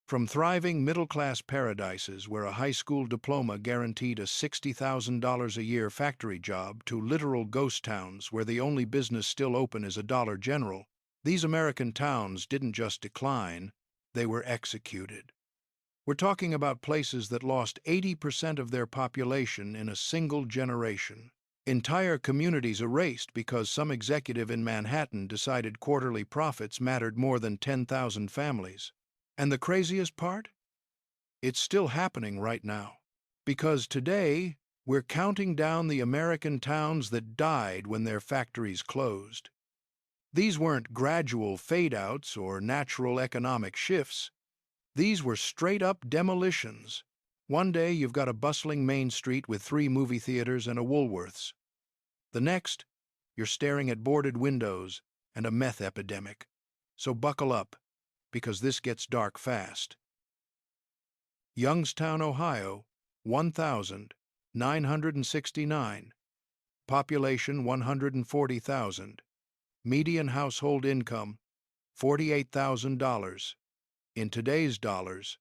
From thriving middle-class paradises where a high school diploma guaranteed a $60,000 a year factory job to literal ghost towns where the only business still open is a Dollar General, these American towns didn't just decline, they were executed. We're talking about places that lost 80% of their population in a single generation. Entire communities erased because some executive in Manhattan decided quarterly profits mattered more than 10,000 families. And the craziest part? It's still happening right now. Because today, we're counting down the American towns that died when their factories closed. These weren't gradual fade-outs or natural economic shifts. These were straight-up demolitions. One day you've got a bustling Main Street with 3 movie theaters and a Woolworths. The next, you're staring at boarded windows and a meth epidemic. So buckle up, because this gets dark fast. Youngstown, Ohio, 1,969. Population 140,000. Median household income $48,000. In today's dollars,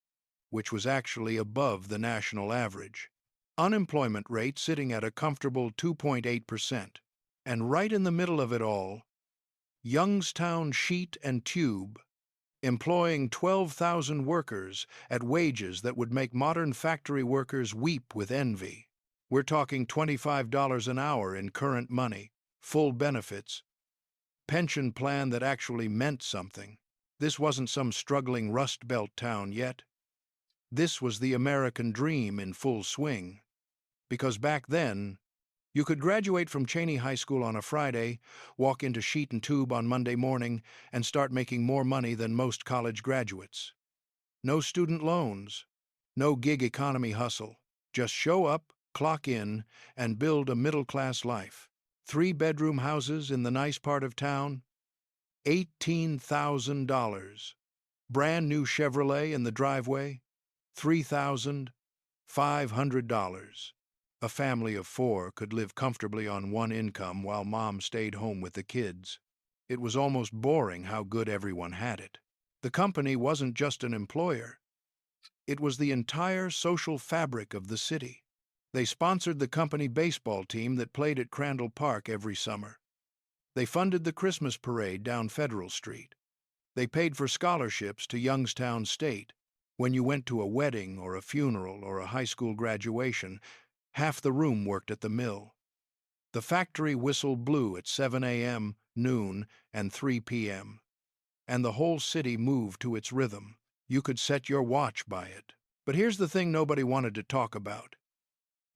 which was actually above the national average. Unemployment rate sitting at a comfortable 2.8%. And right in the middle of it all, Youngstown Sheet and Tube, employing 12,000 workers at wages that would make modern factory workers weep with envy. We're talking $25 an hour in current money, full benefits, pension plan that actually meant something. This wasn't some struggling Rust Belt town yet. This was the American dream in full swing. Because back then, you could graduate from Cheney High School on a Friday, walk into Sheet and Tube on Monday morning, and start making more money than most college graduates. No student loans, no gig economy hustle. Just show up, clock in, and build a middle-class life. 3-bedroom houses in the nice part of town, $18,000. Brand new Chevrolet in the driveway, $3,500. A family of 4 could live comfortably on one income while mom stayed home with the kids. It was almost boring how good everyone had it. The company wasn't just an employer. It was the entire social fabric of the city. They sponsored the company baseball team that played at Crandall Park every summer. They funded the Christmas parade down Federal Street. They paid for scholarships to Youngstown State. When you went to a wedding or a funeral or a high school graduation, half the room worked at the mill. The factory whistle blew at 7 a.m., noon, and 3 p.m. And the whole city moved to its rhythm. You could set your watch by it. But here's the thing nobody wanted to talk about.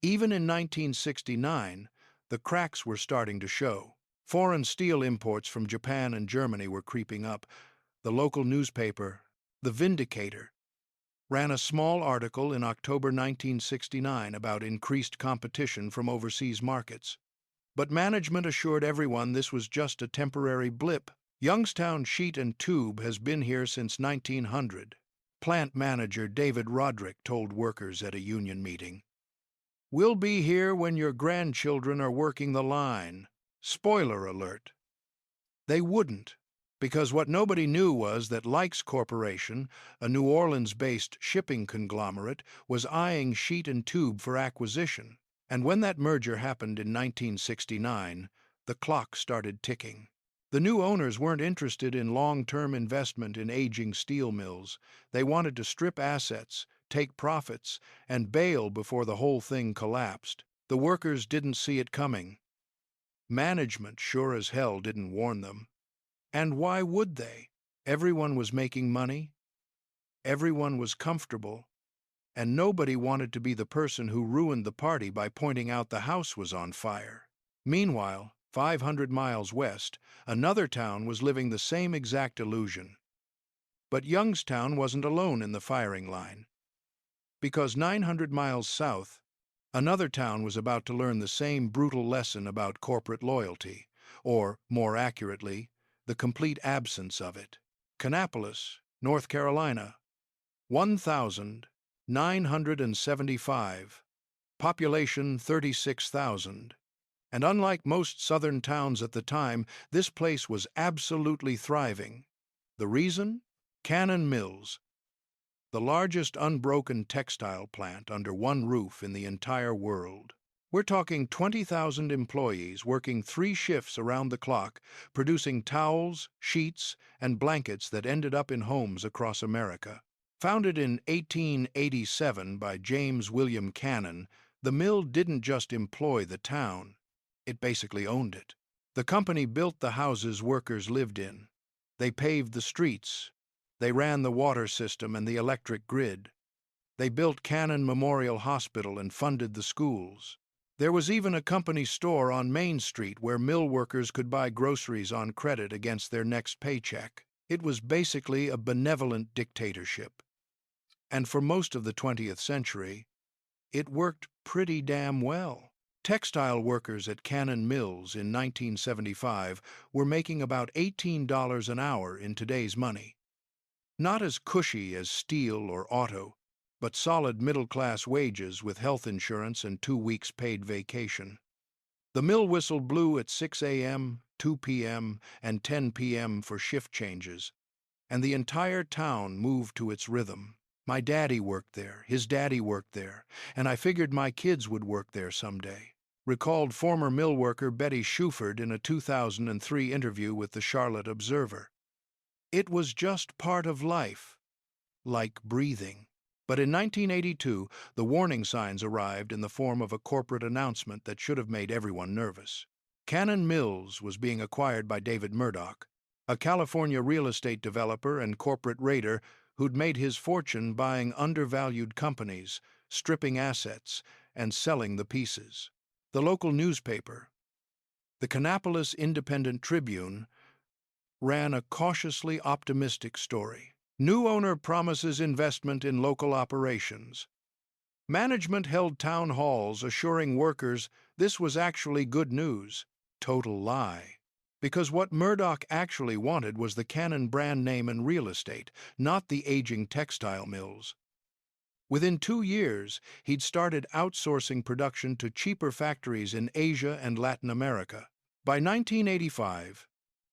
Even in 1969, the cracks were starting to show. Foreign steel imports from Japan and Germany were creeping up. The local newspaper, The Vindicator, ran a small article in October 1969 about increased competition from overseas markets. But management assured everyone this was just a temporary blip. Youngstown Sheet and Tube has been here since 1900. Plant manager David Roderick told workers at a union meeting, "We'll be here when your grandchildren are working the line." Spoiler alert. They wouldn't. Because what nobody knew was that Lykes Corporation, a New Orleans-based shipping conglomerate, was eyeing Sheet and Tube for acquisition. And when that merger happened in 1969, the clock started ticking. The new owners weren't interested in long-term investment in aging steel mills. They wanted to strip assets, take profits, and bail before the whole thing collapsed. The workers didn't see it coming. Management sure as hell didn't warn them. And why would they? Everyone was making money, everyone was comfortable, and nobody wanted to be the person who ruined the party by pointing out the house was on fire. Meanwhile, 500 miles west, another town was living the same exact illusion. But Youngstown wasn't alone in the firing line. Because 900 miles south, another town was about to learn the same brutal lesson about corporate loyalty, or, more accurately, the complete absence of it. Kannapolis, North Carolina, 1,975. Population 36,000. And unlike most southern towns at the time, this place was absolutely thriving. The reason? Cannon Mills. the largest unbroken textile plant under one roof in the entire world. We're talking 20,000 employees working 3 shifts around the clock, producing towels, sheets, and blankets that ended up in homes across America. Founded in 1887 by James William Cannon, the mill didn't just employ the town, it basically owned it. The company built the houses workers lived in. They paved the streets. They ran the water system and the electric grid. They built Cannon Memorial Hospital and funded the schools. There was even a company store on Main Street where mill workers could buy groceries on credit against their next paycheck. It was basically a benevolent dictatorship. And for most of the 20th century, it worked pretty damn well. Textile workers at Cannon Mills in 1975 were making about $18 an hour in today's money. Not as cushy as steel or auto, but solid middle-class wages with health insurance and 2 weeks paid vacation. The mill whistle blew at 6 a.m., 2 p.m., and 10 p.m. for shift changes, and the entire town moved to its rhythm. My daddy worked there, his daddy worked there, and I figured my kids would work there someday, recalled former mill worker Betty Shuford in a 2003 interview with the Charlotte Observer. It was just part of life, like breathing. But in 1982, the warning signs arrived in the form of a corporate announcement that should have made everyone nervous. Cannon Mills was being acquired by David Murdoch, a California real estate developer and corporate raider who'd made his fortune buying undervalued companies, stripping assets, and selling the pieces. The local newspaper, the Kannapolis Independent Tribune, ran a cautiously optimistic story. New owner promises investment in local operations. Management held town halls assuring workers this was actually good news. Total lie. Because what Murdoch actually wanted was the Cannon brand name and real estate, not the aging textile mills. Within 2 years, he'd started outsourcing production to cheaper factories in Asia and Latin America. By 1985,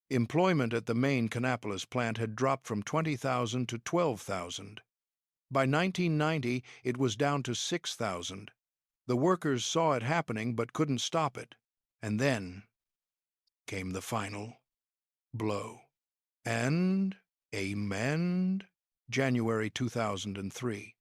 employment at the main Kannapolis plant had dropped from 20,000 to 12,000. By 1990, it was down to 6,000. The workers saw it happening but couldn't stop it. And then came the final blow. And amen. January 2003.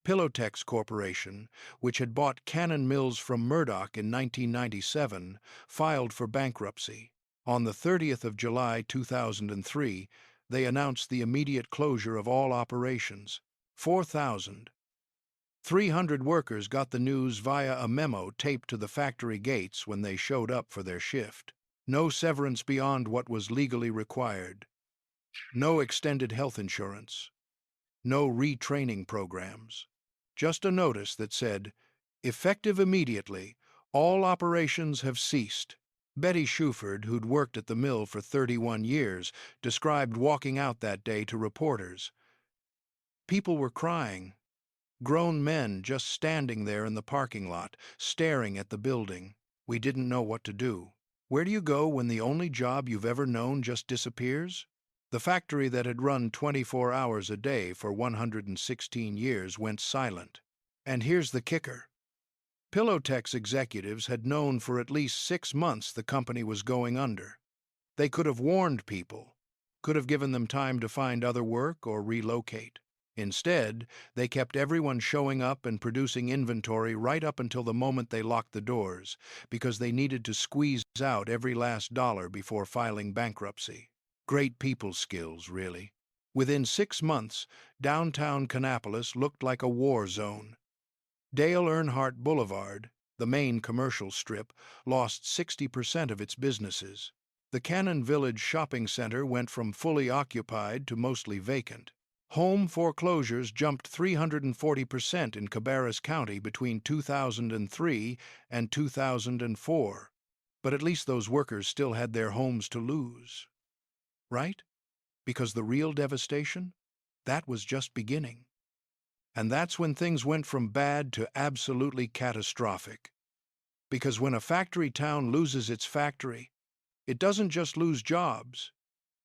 Pillowtex Corporation, which had bought Cannon Mills from Murdoch in 1997, filed for bankruptcy. On the 30th of July 2003, they announced the immediate closure of all operations. 4,300 workers got the news via a memo taped to the factory gates when they showed up for their shift. No severance beyond what was legally required. No extended health insurance. No retraining programs. Just a notice that said, "Effective immediately, all operations have ceased." Betty Shuford, who'd worked at the mill for 31 years, described walking out that day to reporters. People were crying. Grown men just standing there in the parking lot, staring at the building. We didn't know what to do. Where do you go when the only job you've ever known just disappears? The factory that had run 24 hours a day for 116 years went silent. And here's the kicker. Pillowtex executives had known for at least 6 months the company was going under. They could have warned people, could have given them time to find other work or relocate. Instead, they kept everyone showing up and producing inventory right up until the moment they locked the doors, because they needed to squeeze out every last dollar before filing bankruptcy. Great people skills, really. Within 6 months, downtown Kannapolis looked like a war zone. Dale Earnhardt Boulevard, the main commercial strip, lost 60% of its businesses. The Cannon Village shopping center went from fully occupied to mostly vacant. Home foreclosures jumped 340% in Cabarrus County between 2003 and 2004. But at least those workers still had their homes to lose. Right? Because the real devastation? That was just beginning. And that's when things went from bad to absolutely catastrophic. Because when a factory town loses its factory, it doesn't just lose jobs,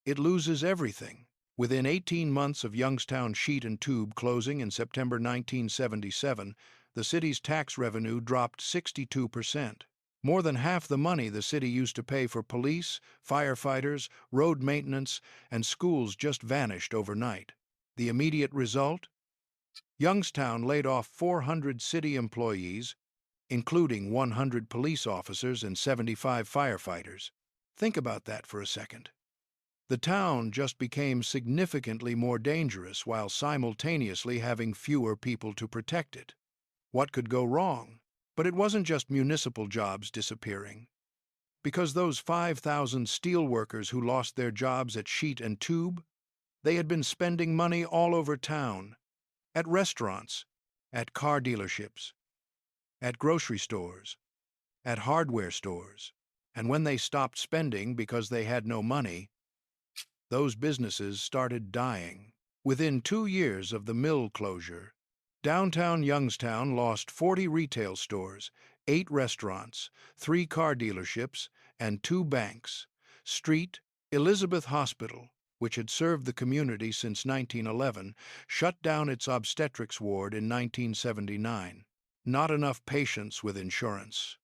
it loses everything. Within 18 months of Youngstown Sheet and Tube closing in September 1977, the city's tax revenue dropped 62%. More than half the money the city used to pay for police, firefighters, road maintenance, and schools just vanished overnight. The immediate result? Youngstown laid off 400 city employees, including 100 police officers and 75 firefighters. Think about that for a second. The town just became significantly more dangerous while simultaneously having fewer people to protect it. What could go wrong? But it wasn't just municipal jobs disappearing. Because those 5,000 steelworkers who lost their jobs at Sheet and Tube, they had been spending money all over town, at restaurants, at car dealerships, at grocery stores, at hardware stores. And when they stopped spending because they had no money, those businesses started dying. Within 2 years of the mill closure, downtown Youngstown lost 40 retail stores, 8 restaurants, 3 car dealerships, and 2 banks. Street, Elizabeth Hospital, which had served the community since 1911, shut down its obstetrics ward in 1979. Not enough patients with insurance.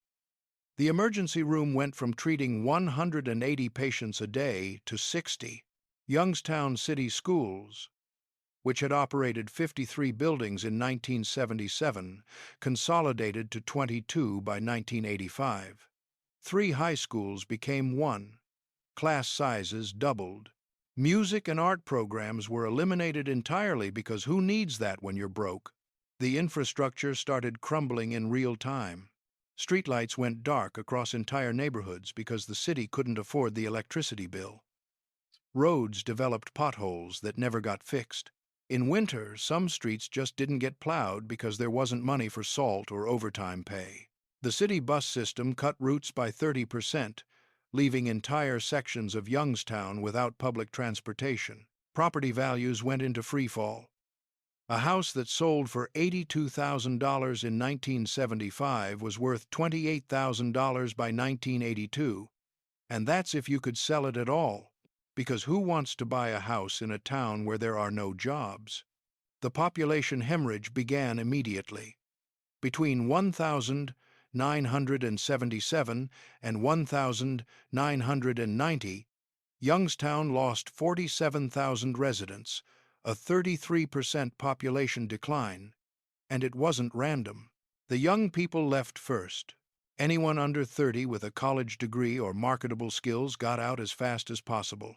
The emergency room went from treating 180 patients a day to 60. Youngstown City Schools, which had operated 53 buildings in 1977, consolidated to 22 by 1985. 3 high schools became 1. Class sizes doubled. Music and art programs were eliminated entirely because who needs that when you're broke? The infrastructure started crumbling in real time. Streetlights went dark across entire neighborhoods because the city couldn't afford the electricity bill. Roads developed potholes that never got fixed. In winter, some streets just didn't get plowed because there wasn't money for salt or overtime pay. The city bus system cut routes by 30%, leaving entire sections of Youngstown without public transportation. Property values went into freefall. A house that sold for $82,000 in 1975 was worth $28,000 by 1982, and that's if you could sell it at all. Because who wants to buy a house in a town where there are no jobs? The population hemorrhage began immediately. Between 1,977 and 1,990, Youngstown lost 47,000 residents, a 33% population decline, and it wasn't random. The young people left first. Anyone under 30 with a college degree or marketable skills got out as fast as possible.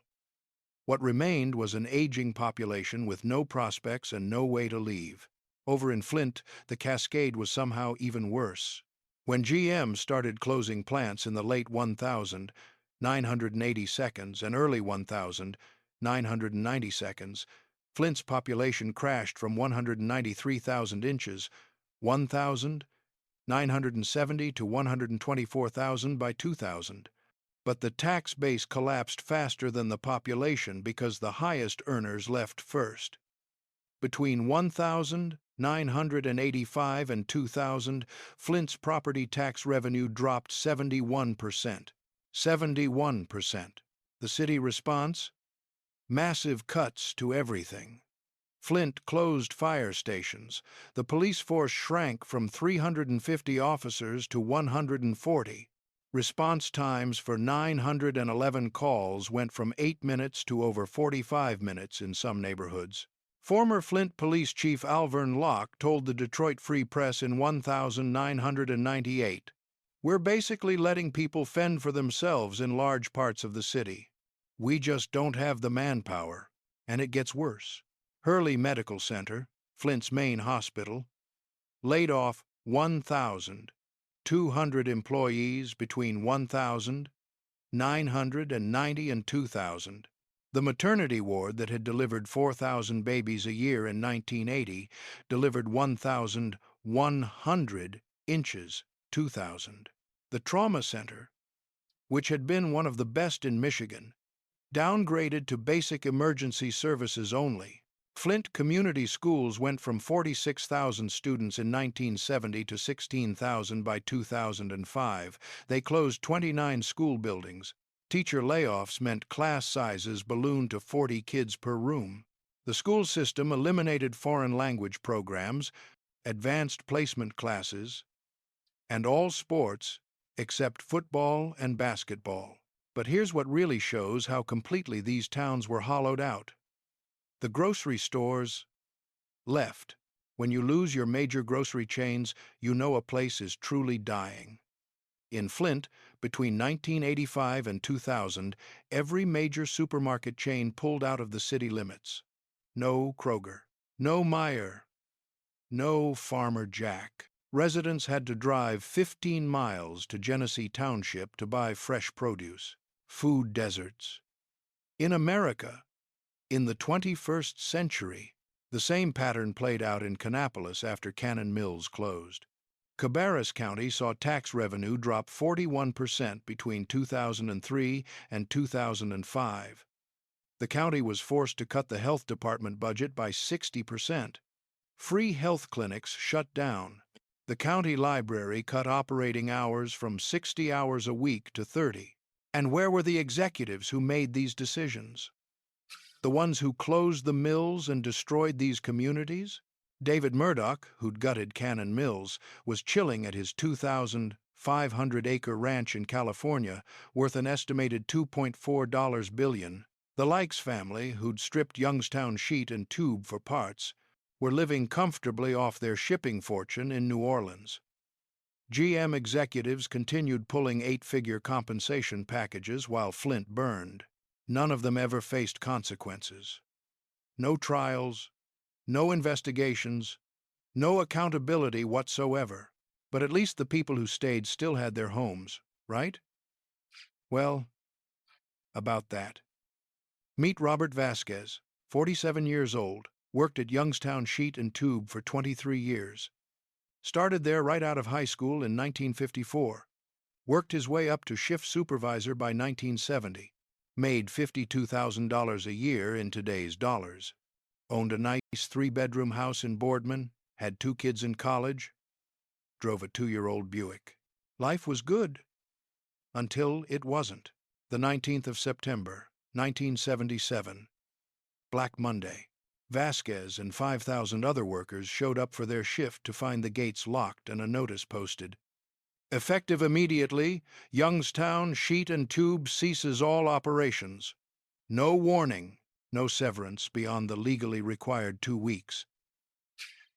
What remained was an aging population with no prospects and no way to leave. Over in Flint, the cascade was somehow even worse. When GM started closing plants in the late 1982 and early 1990s, Flint's population crashed from 193,000 inches, 1,970 to 124,000 by 2000. But the tax base collapsed faster than the population because the highest earners left first. Between 1,985 and 2,000, Flint's property tax revenue dropped 71%. 71%. The city response? Massive cuts to everything. Flint closed fire stations. The police force shrank from 350 officers to 140. Response times for 911 calls went from 8 minutes to over 45 minutes in some neighborhoods. Former Flint Police Chief Alvern Locke told the Detroit Free Press in 1998, "We're basically letting people fend for themselves in large parts of the city. We just don't have the manpower, and it gets worse." Hurley Medical Center, Flint's main hospital, laid off 1,200 employees between 1,990 and 2,000. The maternity ward that had delivered 4,000 babies a year in 1980 delivered 1,100 inches, 2,000. The trauma center, which had been one of the best in Michigan, downgraded to basic emergency services only. Flint Community Schools went from 46,000 students in 1970 to 16,000 by 2005. They closed 29 school buildings. Teacher layoffs meant class sizes ballooned to 40 kids per room. The school system eliminated foreign language programs, advanced placement classes, and all sports except football and basketball. But here's what really shows how completely these towns were hollowed out. The grocery stores left. When you lose your major grocery chains, you know a place is truly dying. In Flint, between 1985 and 2000, every major supermarket chain pulled out of the city limits. No Kroger, no Meijer, no Farmer Jack. Residents had to drive 15 miles to Genesee Township to buy fresh produce. Food deserts. In America, in the 21st century, the same pattern played out in Kannapolis after Cannon Mills closed. Cabarrus County saw tax revenue drop 41% between 2003 and 2005. The county was forced to cut the health department budget by 60%. Free health clinics shut down. The county library cut operating hours from 60 hours a week to 30. And where were the executives who made these decisions? The ones who closed the mills and destroyed these communities? David Murdoch, who'd gutted Cannon Mills, was chilling at his 2,500-acre ranch in California, worth an estimated $2.4 billion. The Likes family, who'd stripped Youngstown sheet and tube for parts, were living comfortably off their shipping fortune in New Orleans. GM executives continued pulling eight-figure compensation packages while Flint burned. None of them ever faced consequences. No trials, no investigations, no accountability whatsoever. But at least the people who stayed still had their homes, right? Well, about that. Meet Robert Vasquez, 47 years old, worked at Youngstown Sheet and Tube for 23 years. Started there right out of high school in 1954. Worked his way up to shift supervisor by 1970. Made $52,000 a year in today's dollars. Owned a nice three-bedroom house in Boardman, had 2 kids in college, drove a 2-year-old Buick. Life was good, until it wasn't. The 19th of September, 1977. Black Monday. Vasquez and 5,000 other workers showed up for their shift to find the gates locked and a notice posted. Effective immediately, Youngstown Sheet and Tube ceases all operations. No warning, no severance beyond the legally required 2 weeks.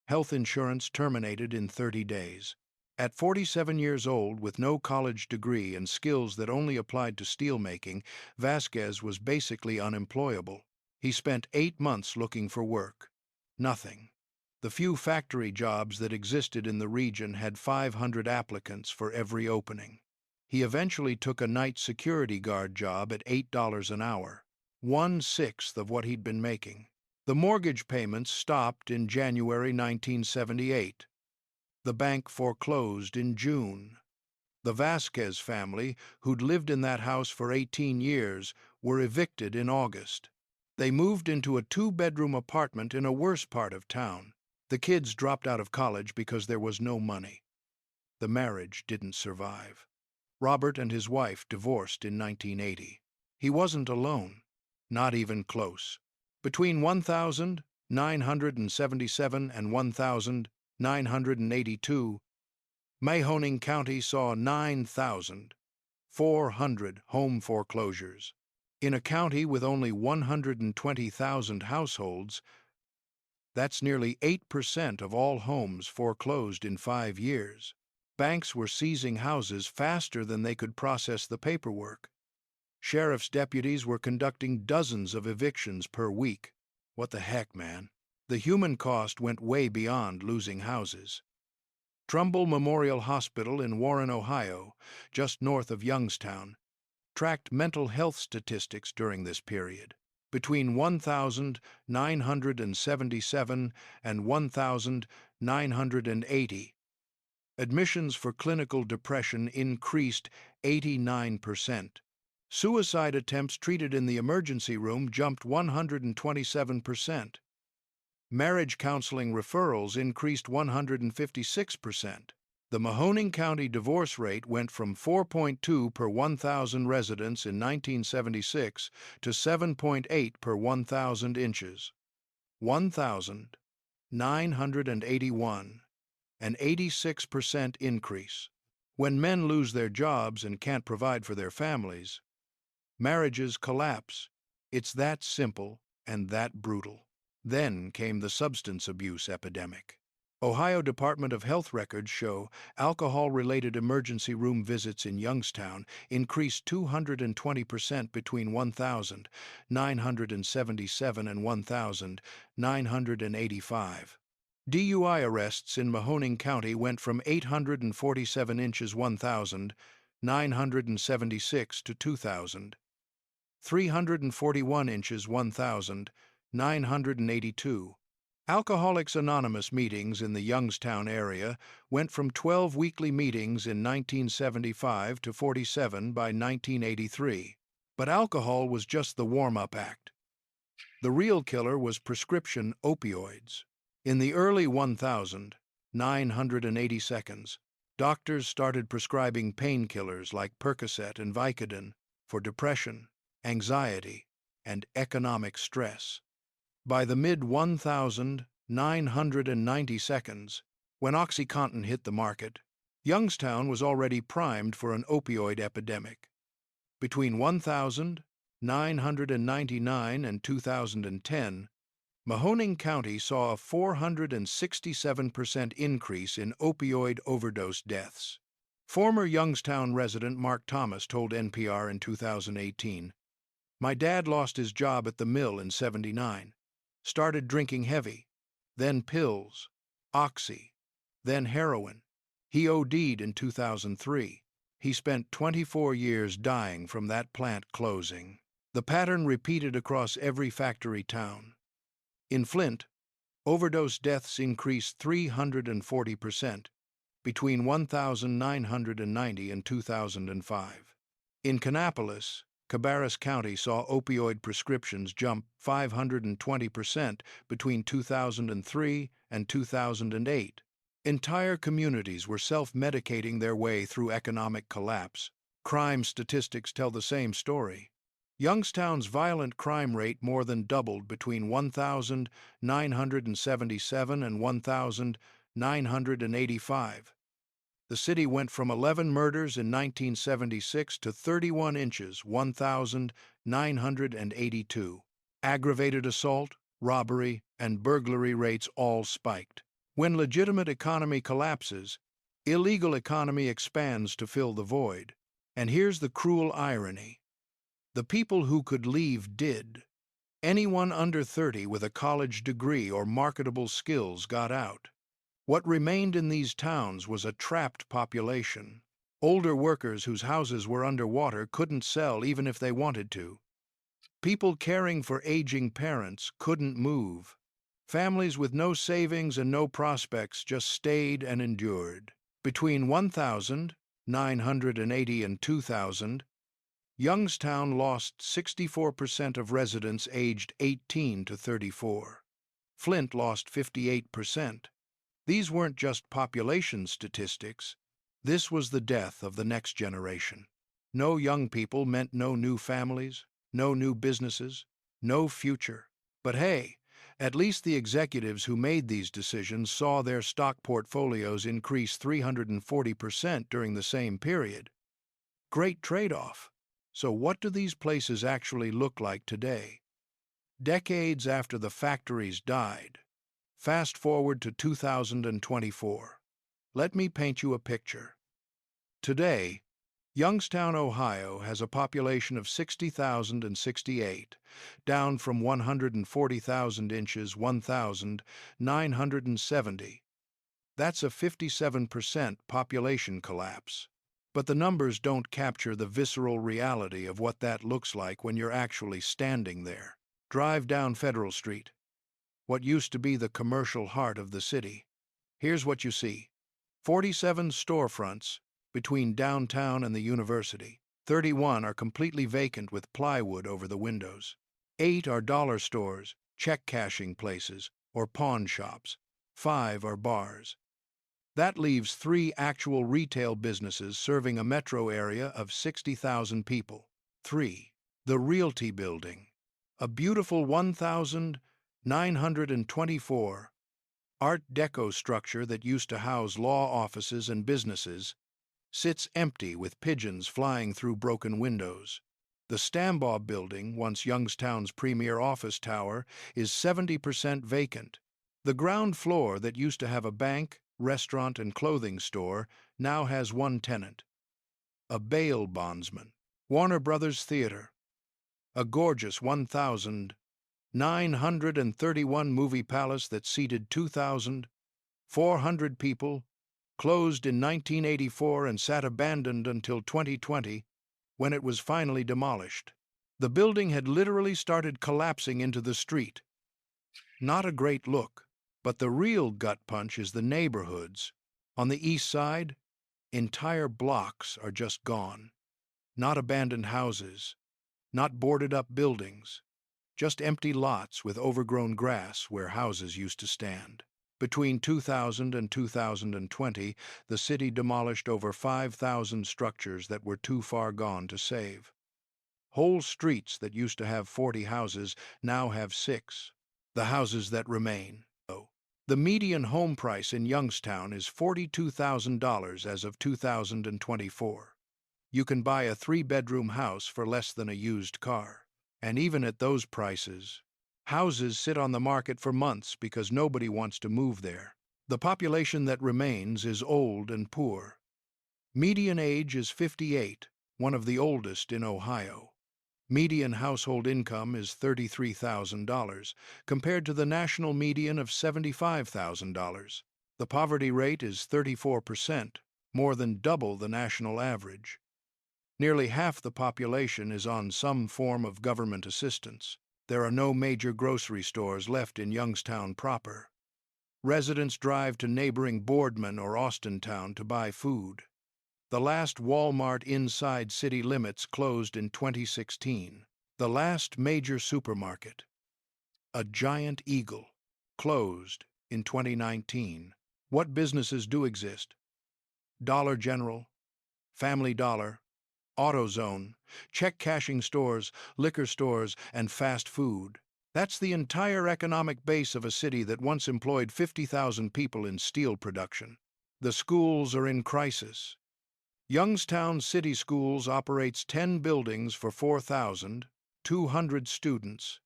Health insurance terminated in 30 days. At 47 years old, with no college degree and skills that only applied to steelmaking, Vasquez was basically unemployable. He spent 8 months looking for work. Nothing. The few factory jobs that existed in the region had 500 applicants for every opening. He eventually took a night security guard job at $8 an hour, 1/6 of what he'd been making. The mortgage payments stopped in January 1978. The bank foreclosed in June. The Vasquez family, who'd lived in that house for 18 years, were evicted in August. They moved into a 2-bedroom apartment in a worse part of town. The kids dropped out of college because there was no money. The marriage didn't survive. Robert and his wife divorced in 1980. He wasn't alone, not even close. Between 1,977 and 1,982, Mahoning County saw 9,400 home foreclosures. In a county with only 120,000 households, that's nearly 8% of all homes foreclosed in 5 years. Banks were seizing houses faster than they could process the paperwork. Sheriff's deputies were conducting dozens of evictions per week. What the heck, man? The human cost went way beyond losing houses. Trumbull Memorial Hospital in Warren, Ohio, just north of Youngstown, tracked mental health statistics during this period. Between 1,977 and 1,980, admissions for clinical depression increased 89%. Suicide attempts treated in the emergency room jumped 127%. Marriage counseling referrals increased 156%. The Mahoning County divorce rate went from 4.2 per 1,000 residents in 1976 to 7.8 per 1,000 inches. 1,981, an 86% increase. When men lose their jobs and can't provide for their families, marriages collapse. It's that simple and that brutal. Then came the substance abuse epidemic. Ohio Department of Health records show alcohol-related emergency room visits in Youngstown increased 220% between 1,977 and 1,985. DUI arrests in Mahoning County went from 847 inches 1,976 to 2,000. 341 inches 1,982. Alcoholics Anonymous meetings in the Youngstown area went from 12 weekly meetings in 1975 to 47 by 1983. But alcohol was just the warm-up act. The real killer was prescription opioids. In the early 1980 seconds, doctors started prescribing painkillers like Percocet and Vicodin for depression, anxiety, and economic stress. By the mid-1990 seconds, when OxyContin hit the market, Youngstown was already primed for an opioid epidemic. Between 1999 and 2010, Mahoning County saw a 467% increase in opioid overdose deaths. Former Youngstown resident Mark Thomas told NPR in 2018, "My dad lost his job at the mill in '79. Started drinking heavy, then pills, oxy, then heroin. He OD'd in 2003. He spent 24 years dying from that plant closing." The pattern repeated across every factory town. In Flint, overdose deaths increased 340% between 1990 and 2005. In Kannapolis, Cabarrus County saw opioid prescriptions jump 520% between 2003 and 2008. Entire communities were self-medicating their way through economic collapse. Crime statistics tell the same story. Youngstown's violent crime rate more than doubled between 1977 and 1985. The city went from 11 murders in 1976 to 31 inches 1,982. Aggravated assault, robbery, and burglary rates all spiked. When legitimate economy collapses, illegal economy expands to fill the void. And here's the cruel irony. The people who could leave did. Anyone under 30 with a college degree or marketable skills got out. What remained in these towns was a trapped population. Older workers whose houses were underwater couldn't sell even if they wanted to. People caring for aging parents couldn't move. Families with no savings and no prospects just stayed and endured. Between 1980 and 2000, Youngstown lost 64% of residents aged 18 to 34. Flint lost 58%. These weren't just population statistics. This was the death of the next generation. No young people meant no new families, no new businesses, no future. But hey, at least the executives who made these decisions saw their stock portfolios increase 340% during the same period. Great trade-off. So what do these places actually look like today? Decades after the factories died, fast forward to 2024. Let me paint you a picture. Today, Youngstown, Ohio has a population of 60,068, down from 140,000 inches 1,970. That's a 57% population collapse. But the numbers don't capture the visceral reality of what that looks like when you're actually standing there. Drive down Federal Street, what used to be the commercial heart of the city. Here's what you see. 47 storefronts between downtown and the university. 31 are completely vacant with plywood over the windows. 8 are dollar stores, check cashing places, or pawn shops. 5 are bars. That leaves 3 actual retail businesses serving a metro area of 60,000 people. 3. The Realty Building, a beautiful 1,924 Art Deco structure that used to house law offices and businesses, sits empty with pigeons flying through broken windows. The Stambaugh Building, once Youngstown's premier office tower, is 70% vacant. The ground floor that used to have a bank, restaurant, and clothing store now has one tenant, a bail bondsman. Warner Brothers Theater, a gorgeous 1,931 movie palace that seated 2,400 people, closed in 1984 and sat abandoned until 2020, when it was finally demolished. The building had literally started collapsing into the street. Not a great look, but the real gut punch is the neighborhoods. On the east side, entire blocks are just gone. Not abandoned houses, not boarded-up buildings, just empty lots with overgrown grass where houses used to stand. Between 2000 and 2020, the city demolished over 5,000 structures that were too far gone to save. Whole streets that used to have 40 houses now have 6. The houses that remain. The median home price in Youngstown is $42,000 as of 2024. You can buy a 3-bedroom house for less than a used car. And even at those prices, houses sit on the market for months because nobody wants to move there. The population that remains is old and poor. Median age is 58, one of the oldest in Ohio. Median household income is $33,000, compared to the national median of $75,000. The poverty rate is 34%, more than double the national average. Nearly half the population is on some form of government assistance. There are no major grocery stores left in Youngstown proper. Residents drive to neighboring Boardman or Austintown to buy food. The last Walmart inside city limits closed in 2016. The last major supermarket, a Giant Eagle, closed in 2019. What businesses do exist? Dollar General, Family Dollar, AutoZone, check-cashing stores, liquor stores, and fast food. That's the entire economic base of a city that once employed 50,000 people in steel production. The schools are in crisis. Youngstown City Schools operates 10 buildings for 4,200 students,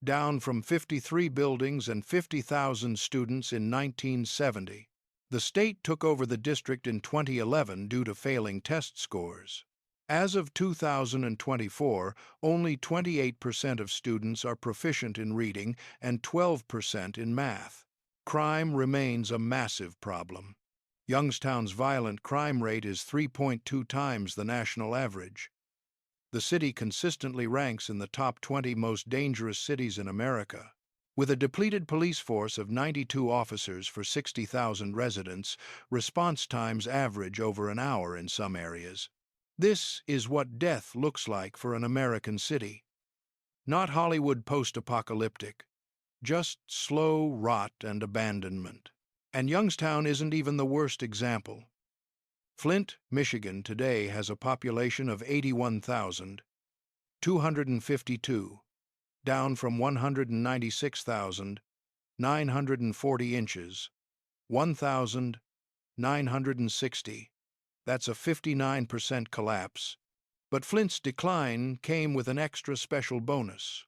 down from 53 buildings and 50,000 students in 1970. The state took over the district in 2011 due to failing test scores. As of 2024, only 28% of students are proficient in reading and 12% in math. Crime remains a massive problem. Youngstown's violent crime rate is 3.2 times the national average. The city consistently ranks in the top 20 most dangerous cities in America. With a depleted police force of 92 officers for 60,000 residents, response times average over an hour in some areas. This is what death looks like for an American city. Not Hollywood post-apocalyptic, just slow rot and abandonment. And Youngstown isn't even the worst example. Flint, Michigan today has a population of 81,252, down from 196,940 inches, 1,960. That's a 59% collapse. But Flint's decline came with an extra special bonus: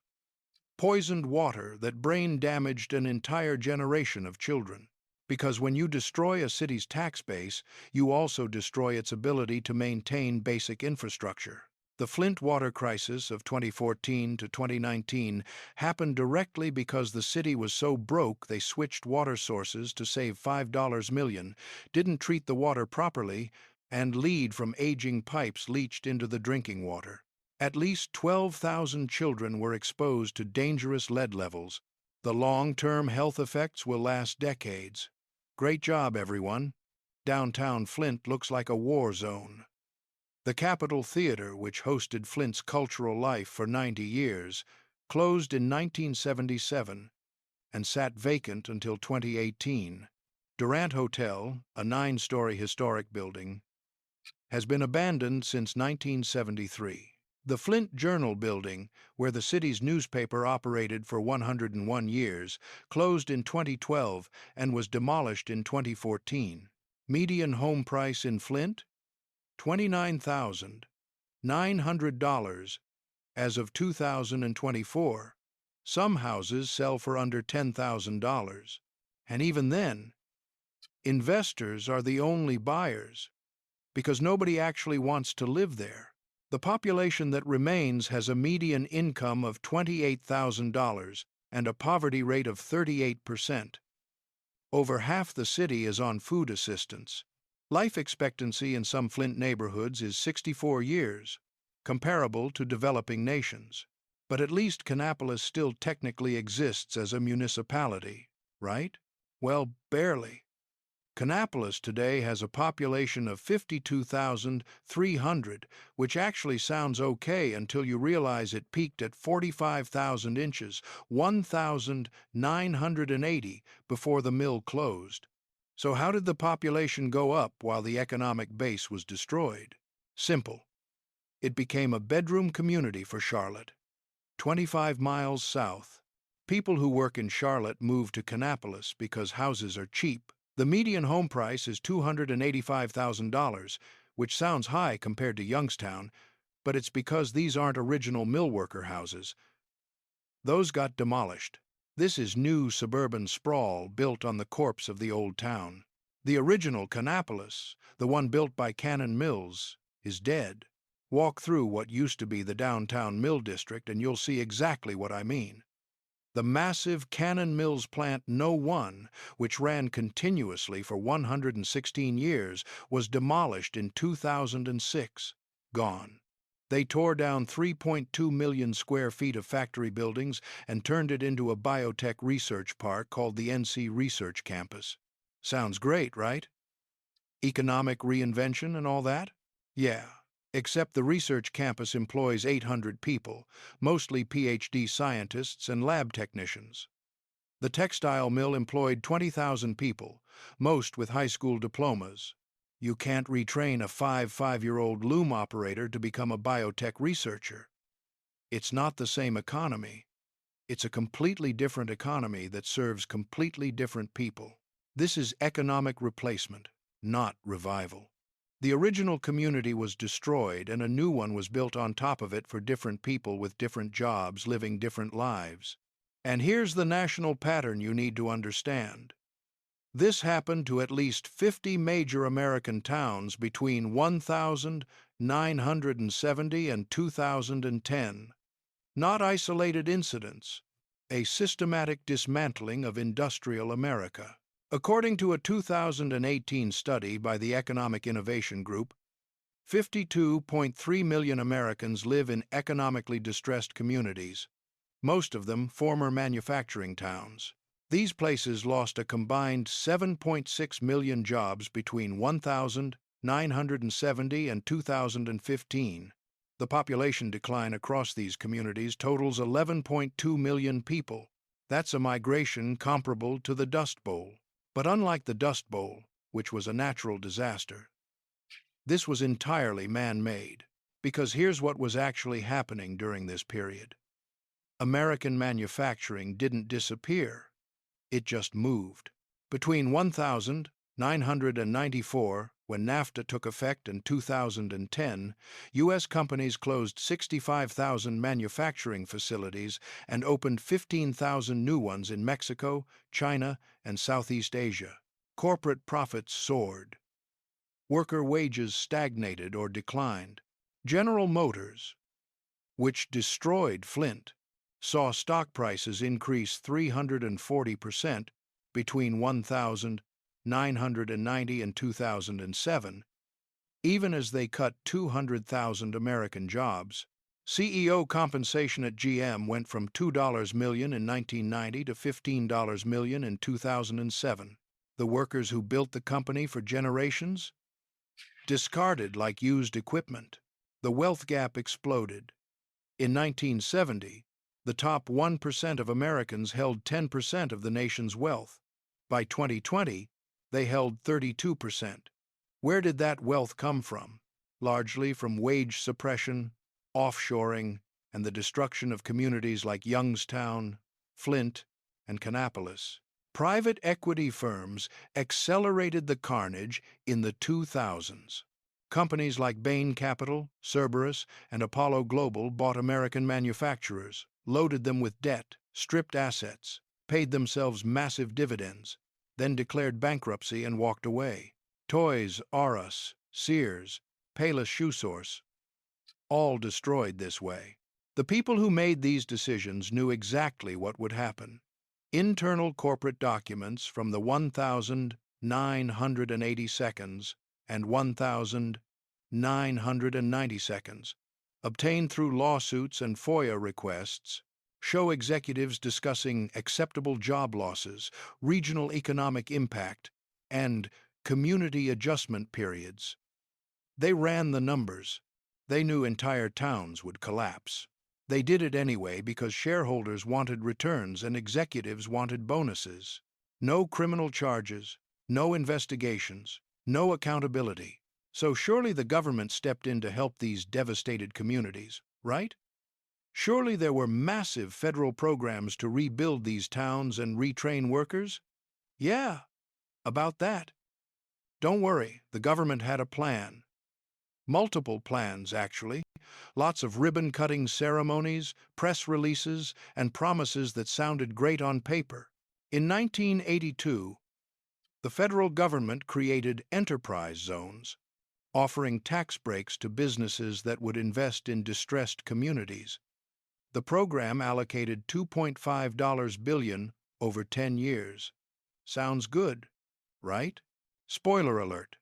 poisoned water that brain-damaged an entire generation of children. Because when you destroy a city's tax base, you also destroy its ability to maintain basic infrastructure. The Flint water crisis of 2014 to 2019 happened directly because the city was so broke they switched water sources to save $5 million, didn't treat the water properly, and lead from aging pipes leached into the drinking water. At least 12,000 children were exposed to dangerous lead levels. The long-term health effects will last decades. Great job, everyone. Downtown Flint looks like a war zone. The Capitol Theater, which hosted Flint's cultural life for 90 years, closed in 1977 and sat vacant until 2018. Durant Hotel, a 9-story historic building, has been abandoned since 1973. The Flint Journal building, where the city's newspaper operated for 101 years, closed in 2012 and was demolished in 2014. Median home price in Flint? $29,900 as of 2024. Some houses sell for under $10,000. And even then, investors are the only buyers because nobody actually wants to live there. The population that remains has a median income of $28,000 and a poverty rate of 38%. Over half the city is on food assistance. Life expectancy in some Flint neighborhoods is 64 years, comparable to developing nations. But at least Kannapolis still technically exists as a municipality, right? Well, barely. Kannapolis today has a population of 52,300, which actually sounds okay until you realize it peaked at 45,000 inches, 1,980, before the mill closed. So how did the population go up while the economic base was destroyed? Simple. It became a bedroom community for Charlotte. 25 miles south, people who work in Charlotte move to Kannapolis because houses are cheap. The median home price is $285,000, which sounds high compared to Youngstown, but it's because these aren't original millworker houses. Those got demolished. This is new suburban sprawl built on the corpse of the old town. The original Kannapolis, the one built by Cannon Mills, is dead. Walk through what used to be the downtown mill district and you'll see exactly what I mean. The massive Cannon Mills Plant No. 1, which ran continuously for 116 years, was demolished in 2006. Gone. They tore down 3.2 million square feet of factory buildings and turned it into a biotech research park called the NC Research Campus. Sounds great, right? Economic reinvention and all that? Yeah. Except the research campus employs 800 people, mostly PhD scientists and lab technicians. The textile mill employed 20,000 people, most with high school diplomas. You can't retrain a five-year-old loom operator to become a biotech researcher. It's not the same economy. It's a completely different economy that serves completely different people. This is economic replacement, not revival. The original community was destroyed and a new one was built on top of it for different people with different jobs living different lives. And here's the national pattern you need to understand. This happened to at least 50 major American towns between 1970 and 2010. Not isolated incidents, a systematic dismantling of industrial America. According to a 2018 study by the Economic Innovation Group, 52.3 million Americans live in economically distressed communities, most of them former manufacturing towns. These places lost a combined 7.6 million jobs between 1970 and 2015. The population decline across these communities totals 11.2 million people. That's a migration comparable to the Dust Bowl. But unlike the Dust Bowl, which was a natural disaster, this was entirely man-made, because here's what was actually happening during this period. American manufacturing didn't disappear, it just moved. Between 1994, when NAFTA took effect, and 2010, U.S. companies closed 65,000 manufacturing facilities and opened 15,000 new ones in Mexico, China, and Southeast Asia. Corporate profits soared. Worker wages stagnated or declined. General Motors, which destroyed Flint, saw stock prices increase 340% between 1990 and 2007, even as they cut 200,000 American jobs. CEO compensation at GM went from $2 million in 1990 to $15 million in 2007. The workers who built the company for generations? Discarded like used equipment. The wealth gap exploded. In 1970, the top 1% of Americans held 10% of the nation's wealth. By 2020, they held 32%. Where did that wealth come from? Largely from wage suppression, offshoring, and the destruction of communities like Youngstown, Flint, and Kannapolis. Private equity firms accelerated the carnage in the 2000s. Companies like Bain Capital, Cerberus, and Apollo Global bought American manufacturers, loaded them with debt, stripped assets, paid themselves massive dividends, then declared bankruptcy and walked away. Toys R Us, Sears, Payless Shoe Source, all destroyed this way. The people who made these decisions knew exactly what would happen. Internal corporate documents from the 1,980 seconds and 1,990 seconds, obtained through lawsuits and FOIA requests, show executives discussing acceptable job losses, regional economic impact, and community adjustment periods. They ran the numbers. They knew entire towns would collapse. They did it anyway because shareholders wanted returns and executives wanted bonuses. No criminal charges, no investigations, no accountability. So surely the government stepped in to help these devastated communities, right? Surely there were massive federal programs to rebuild these towns and retrain workers? Yeah, about that. Don't worry, the government had a plan. Multiple plans, actually. Lots of ribbon-cutting ceremonies, press releases, and promises that sounded great on paper. In 1982, the federal government created enterprise zones, offering tax breaks to businesses that would invest in distressed communities. The program allocated $2.5 billion over 10 years. Sounds good, right? Spoiler alert.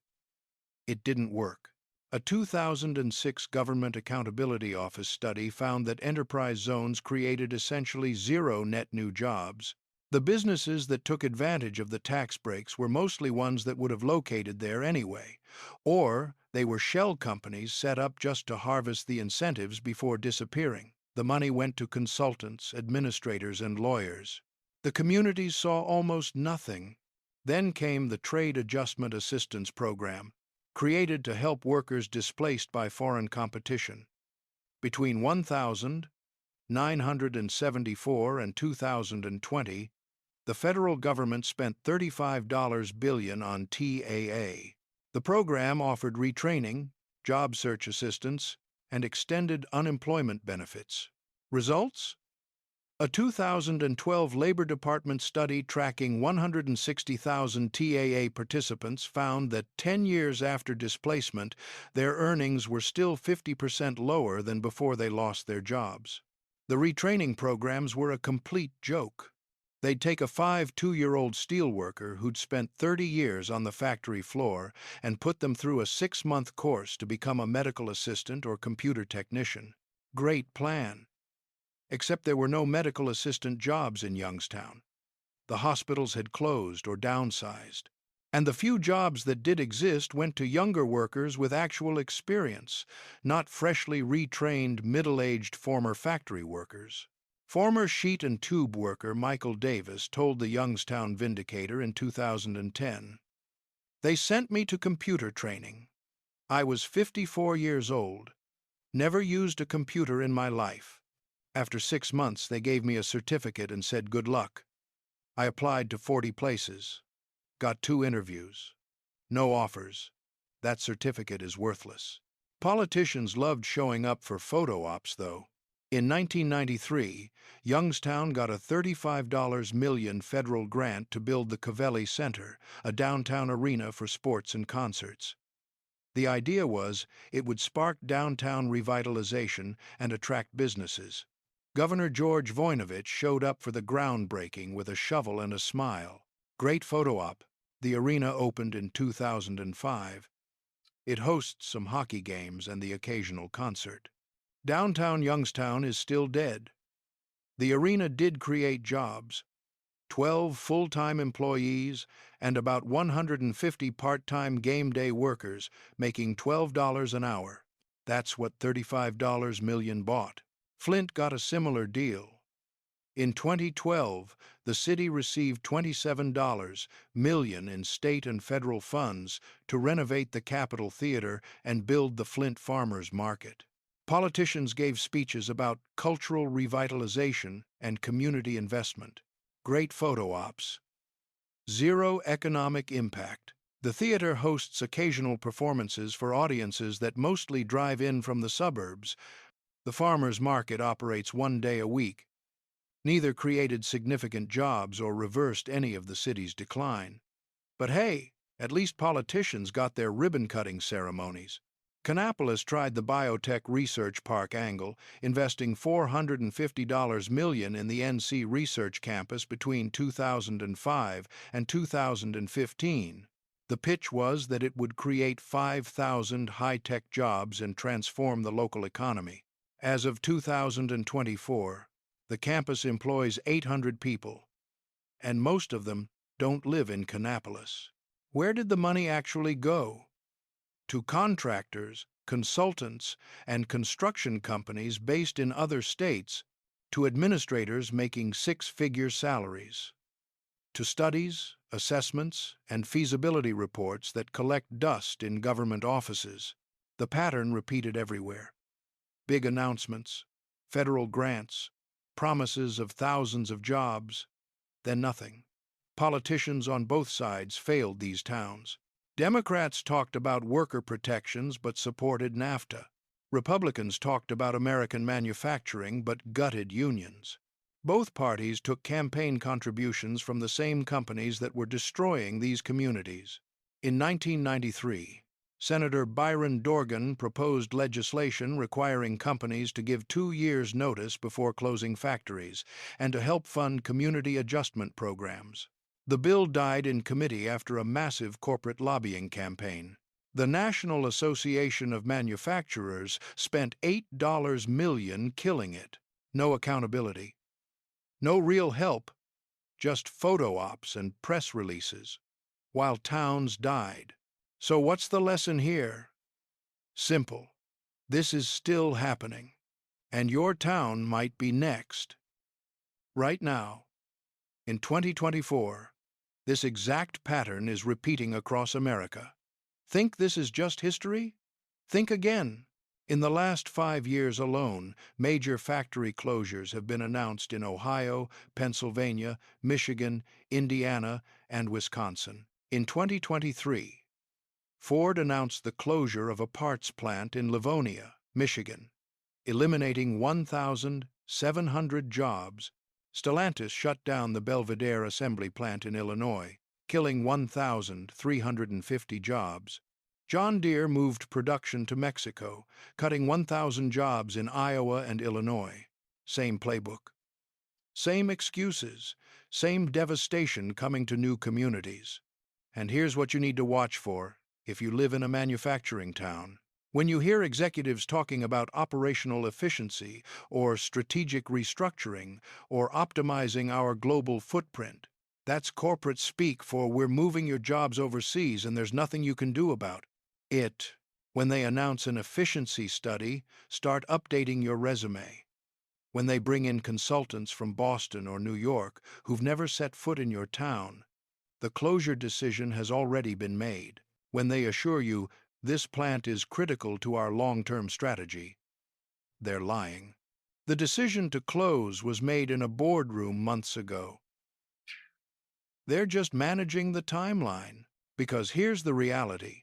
It didn't work. A 2006 Government Accountability Office study found that enterprise zones created essentially zero net new jobs. The businesses that took advantage of the tax breaks were mostly ones that would have located there anyway, or they were shell companies set up just to harvest the incentives before disappearing. The money went to consultants, administrators, and lawyers. The communities saw almost nothing. Then came the Trade Adjustment Assistance Program, created to help workers displaced by foreign competition. Between 1974 and 2020, the federal government spent $35 billion on TAA. The program offered retraining, job search assistance, and extended unemployment benefits. Results? A 2012 Labor Department study tracking 160,000 TAA participants found that 10 years after displacement, their earnings were still 50% lower than before they lost their jobs. The retraining programs were a complete joke. They'd take a 2-year-old steelworker who'd spent 30 years on the factory floor and put them through a 6-month course to become a medical assistant or computer technician. Great plan. Except there were no medical assistant jobs in Youngstown. The hospitals had closed or downsized. And the few jobs that did exist went to younger workers with actual experience, not freshly retrained, middle-aged former factory workers. Former sheet and tube worker Michael Davis told the Youngstown Vindicator in 2010, "They sent me to computer training. I was 54 years old, never used a computer in my life. After 6 months, they gave me a certificate and said good luck. I applied to 40 places, got 2 interviews, no offers. That certificate is worthless." Politicians loved showing up for photo ops, though. In 1993, Youngstown got a $35 million federal grant to build the Covelli Center, a downtown arena for sports and concerts. The idea was it would spark downtown revitalization and attract businesses. Governor George Voinovich showed up for the groundbreaking with a shovel and a smile. Great photo op. The arena opened in 2005. It hosts some hockey games and the occasional concert. Downtown Youngstown is still dead. The arena did create jobs. 12 full-time employees and about 150 part-time game day workers making $12 an hour. That's what $35 million bought. Flint got a similar deal. In 2012, the city received $27 million in state and federal funds to renovate the Capitol Theater and build the Flint Farmers Market. Politicians gave speeches about cultural revitalization and community investment. Great photo ops. Zero economic impact. The theater hosts occasional performances for audiences that mostly drive in from the suburbs. The farmers market operates 1 day a week. Neither created significant jobs or reversed any of the city's decline. But hey, at least politicians got their ribbon-cutting ceremonies. Kannapolis tried the biotech research park angle, investing $450 million in the NC Research Campus between 2005 and 2015. The pitch was that it would create 5,000 high-tech jobs and transform the local economy. As of 2024, the campus employs 800 people, and most of them don't live in Kannapolis. Where did the money actually go? To contractors, consultants, and construction companies based in other states, to administrators making six-figure salaries, to studies, assessments, and feasibility reports that collect dust in government offices. The pattern repeated everywhere. Big announcements, federal grants, promises of thousands of jobs, then nothing. Politicians on both sides failed these towns. Democrats talked about worker protections but supported NAFTA. Republicans talked about American manufacturing but gutted unions. Both parties took campaign contributions from the same companies that were destroying these communities. In 1993, Senator Byron Dorgan proposed legislation requiring companies to give 2 years' notice before closing factories and to help fund community adjustment programs. The bill died in committee after a massive corporate lobbying campaign. The National Association of Manufacturers spent $8 million killing it. No accountability. No real help, just photo ops and press releases, while towns died. So what's the lesson here? Simple. This is still happening, and your town might be next. Right now, in 2024, this exact pattern is repeating across America. Think this is just history? Think again. In the last 5 years alone, major factory closures have been announced in Ohio, Pennsylvania, Michigan, Indiana, and Wisconsin. In 2023, Ford announced the closure of a parts plant in Livonia, Michigan, eliminating 1,700 jobs. Stellantis shut down the Belvidere assembly plant in Illinois, killing 1,350 jobs. John Deere moved production to Mexico, cutting 1,000 jobs in Iowa and Illinois. Same playbook. Same excuses, same devastation coming to new communities. And here's what you need to watch for if you live in a manufacturing town. When you hear executives talking about operational efficiency or strategic restructuring or optimizing our global footprint, that's corporate speak for we're moving your jobs overseas and there's nothing you can do about it. When they announce an efficiency study, start updating your resume. When they bring in consultants from Boston or New York who've never set foot in your town, the closure decision has already been made. When they assure you this plant is critical to our long-term strategy, they're lying. The decision to close was made in a boardroom months ago. They're just managing the timeline, because here's the reality.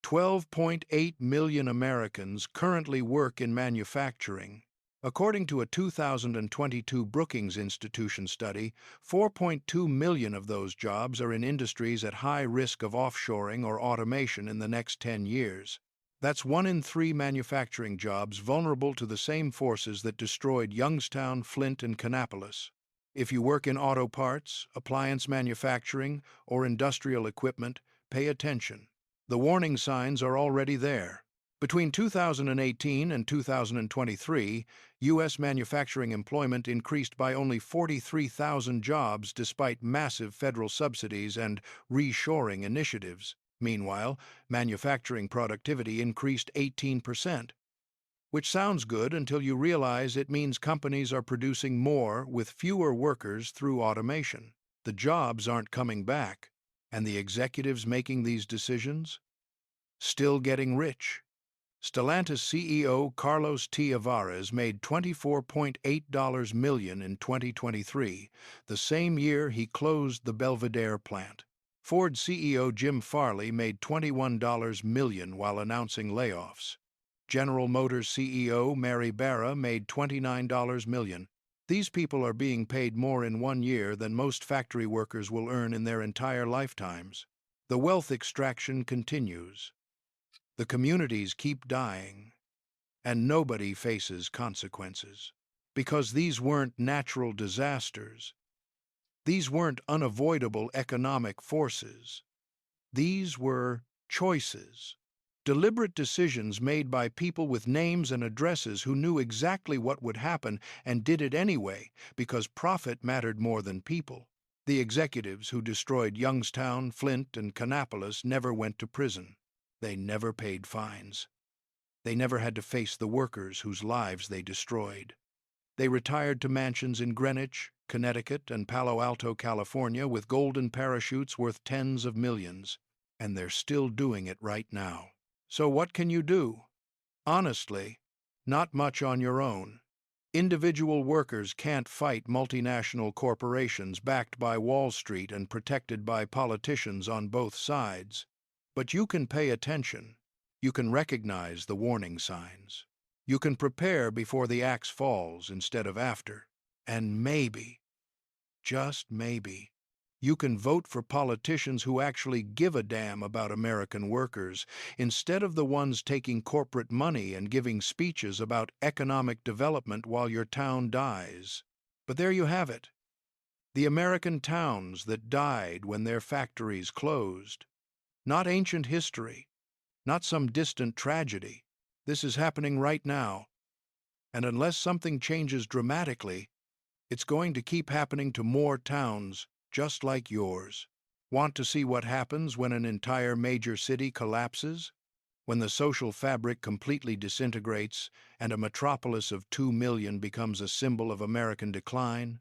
12.8 million Americans currently work in manufacturing. According to a 2022 Brookings Institution study, 4.2 million of those jobs are in industries at high risk of offshoring or automation in the next 10 years. That's 1 in 3 manufacturing jobs vulnerable to the same forces that destroyed Youngstown, Flint, and Kannapolis. If you work in auto parts, appliance manufacturing, or industrial equipment, pay attention. The warning signs are already there. Between 2018 and 2023, U.S. manufacturing employment increased by only 43,000 jobs despite massive federal subsidies and reshoring initiatives. Meanwhile, manufacturing productivity increased 18%. which sounds good until you realize it means companies are producing more with fewer workers through automation. The jobs aren't coming back, and the executives making these decisions? Still getting rich. Stellantis CEO Carlos T. Alvarez made $24.8 million in 2023, the same year he closed the Belvidere plant. Ford CEO Jim Farley made $21 million while announcing layoffs. General Motors CEO Mary Barra made $29 million. These people are being paid more in 1 year than most factory workers will earn in their entire lifetimes. The wealth extraction continues. The communities keep dying, and nobody faces consequences. Because these weren't natural disasters. These weren't unavoidable economic forces. These were choices. Deliberate decisions made by people with names and addresses who knew exactly what would happen and did it anyway because profit mattered more than people. The executives who destroyed Youngstown, Flint, and Kannapolis never went to prison. They never paid fines. They never had to face the workers whose lives they destroyed. They retired to mansions in Greenwich, Connecticut, and Palo Alto, California, with golden parachutes worth tens of millions. And they're still doing it right now. So what can you do? Honestly, not much on your own. Individual workers can't fight multinational corporations backed by Wall Street and protected by politicians on both sides. But you can pay attention. You can recognize the warning signs. You can prepare before the axe falls instead of after. And maybe, just maybe, you can vote for politicians who actually give a damn about American workers instead of the ones taking corporate money and giving speeches about economic development while your town dies. But there you have it. The American towns that died when their factories closed. Not ancient history, not some distant tragedy. This is happening right now. And unless something changes dramatically, it's going to keep happening to more towns just like yours. Want to see what happens when an entire major city collapses? When the social fabric completely disintegrates and a metropolis of 2 million becomes a symbol of American decline?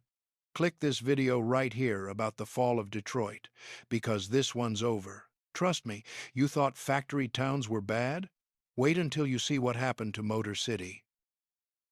Click this video right here about the fall of Detroit, because this one's over. Trust me, you thought factory towns were bad? Wait until you see what happened to Motor City.